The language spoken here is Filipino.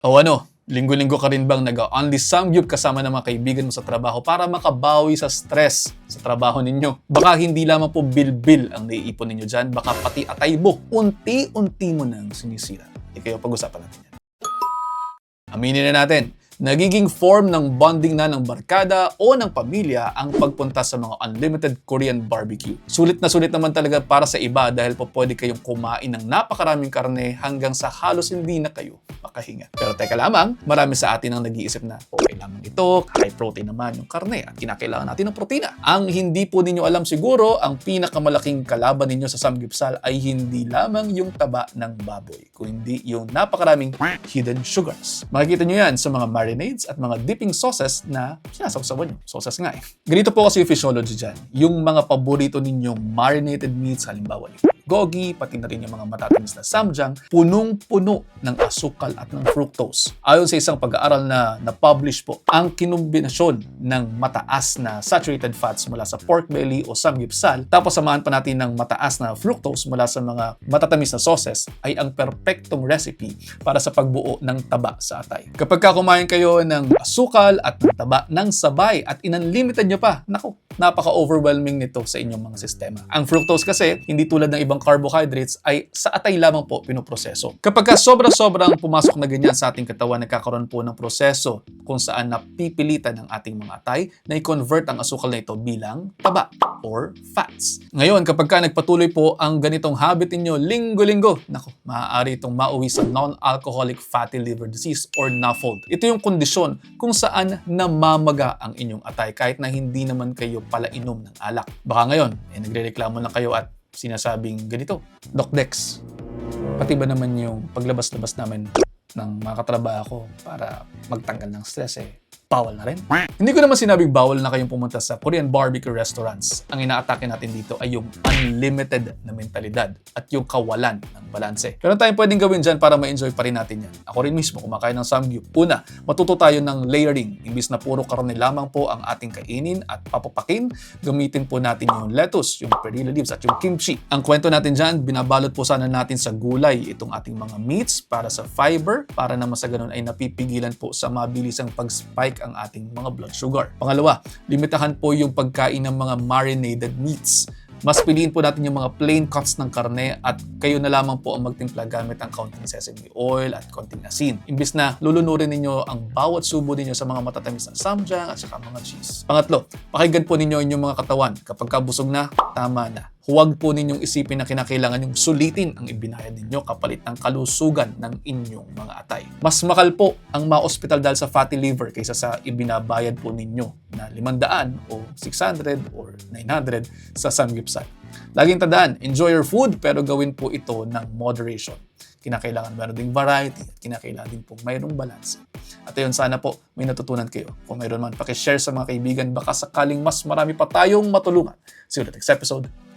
O ano, linggo-linggo ka rin bang nag-only samgyup kasama ng mga kaibigan mo sa trabaho para makabawi sa stress sa trabaho ninyo? Baka hindi lamang po bilbil ang naiipon ninyo dyan, baka pati atay mo, unti-unti mo nang sinisira. Ikaw, pag-usapan natin yan. Aminin na natin, nagiging form ng bonding na ng barkada o ng pamilya ang pagpunta sa mga unlimited Korean barbecue. Sulit na sulit naman talaga para sa iba dahil po pwede kayong kumain ng napakaraming karne hanggang sa halos hindi na kayo makahinga. Pero teka lamang, marami sa atin ang nag-iisip na okay lamang ito, high protein naman yung karne at kinakailangan natin ng protina. Ang hindi po ninyo alam siguro, ang pinakamalaking kalaban ninyo sa samgyupsal ay hindi lamang yung taba ng baboy, kundi yung napakaraming hidden sugars. Makikita nyo yan sa mga marinades at mga dipping sauces na sinasawsawan nyo. Sauces nga eh. Ganito po kasi yung physiology dyan. Yung mga paborito ninyong marinated meats, halimbawa yung gogi, pati na rin yung mga matatamis na samjang, punong-puno ng asukal at ng fructose. Ayon sa isang pag-aaral na na-publish po, ang kinombinasyon ng mataas na saturated fats mula sa pork belly o samgyeopsal, tapos samahan pa natin ng mataas na fructose mula sa mga matatamis na sauces, ay ang perpektong recipe para sa pagbuo ng taba sa atay. Kapag kumain kayo ng asukal at ng taba ng sabay at in-unlimited nyo pa, naku, napaka-overwhelming nito sa inyong mga sistema. Ang fructose kasi, hindi tulad ng ibang carbohydrates, ay sa atay lamang po pinoproseso. Kapag sobra-sobrang pumasok na ganyan sa ating katawan, nagkakaroon po ng proseso kung saan napipilitan ng ating mga atay na i-convert ang asukal na ito bilang taba or fats. Ngayon, kapag nagpatuloy po ang ganitong habit ninyo linggo-linggo, naku, maaari itong mauwi sa non-alcoholic fatty liver disease or NAFLD. Ito yung kondisyon kung saan namamaga ang inyong atay kahit na hindi naman kayo pala inom ng alak. Baka ngayon, nagrereklamo lang kayo at sinasabing ganito, Doc Dex, pati ba naman yung paglabas-labas namin ng mga katrabaho ko para magtanggal ng stress bawal na rin? Hindi ko naman sinabing bawal na kayong pumunta sa Korean barbecue restaurants. Ang inaatake natin dito ay yung unlimited na mentalidad at yung kawalan ng balanse. Pero tayong pwedeng gawin dyan para ma-enjoy pa rin natin yan. Ako rin mismo kumakain ng samgyup. Una, matuto tayo ng layering. Imbis na puro karne lamang po ang ating kainin at papapakin, gamitin po natin yung lettuce, yung perilla leaves at yung kimchi. Ang kwento natin dyan, binabalot po sana natin sa gulay itong ating mga meats para sa fiber, para naman sa ganun ay napipigilan po sa mabilisang pag-spike ang ating mga blood sugar. Pangalawa, limitahan po yung pagkain ng mga marinated meats. Mas piliin po natin yung mga plain cuts ng karne at kayo na lamang po ang magtimpla gamit ang kaunting sesame oil at konting asin. Imbis na lulunurin ninyo ang bawat subo ninyo sa mga matatamis na samjang at saka mga cheese. Pangatlo, pakinggan po ninyo inyong mga katawan. Kapag kabusog na, tama na. Huwag po ninyong isipin na kinakailangan yung sulitin ang ibinayad ninyo kapalit ng kalusugan ng inyong mga atay. Mas makal po ang ma-hospital dahil sa fatty liver kaysa sa ibinabayad po ninyo na 500 o 600 or 900 sa samgyeopsal. Laging tandaan, enjoy your food pero gawin po ito ng moderation. Kinakailangan meron ding variety at kinakailangan din po mayroong balance. At ayun, sana po may natutunan kayo. Kung mayroon man, pakishare sa mga kaibigan, baka sakaling mas marami pa tayong matulungan. See you next episode.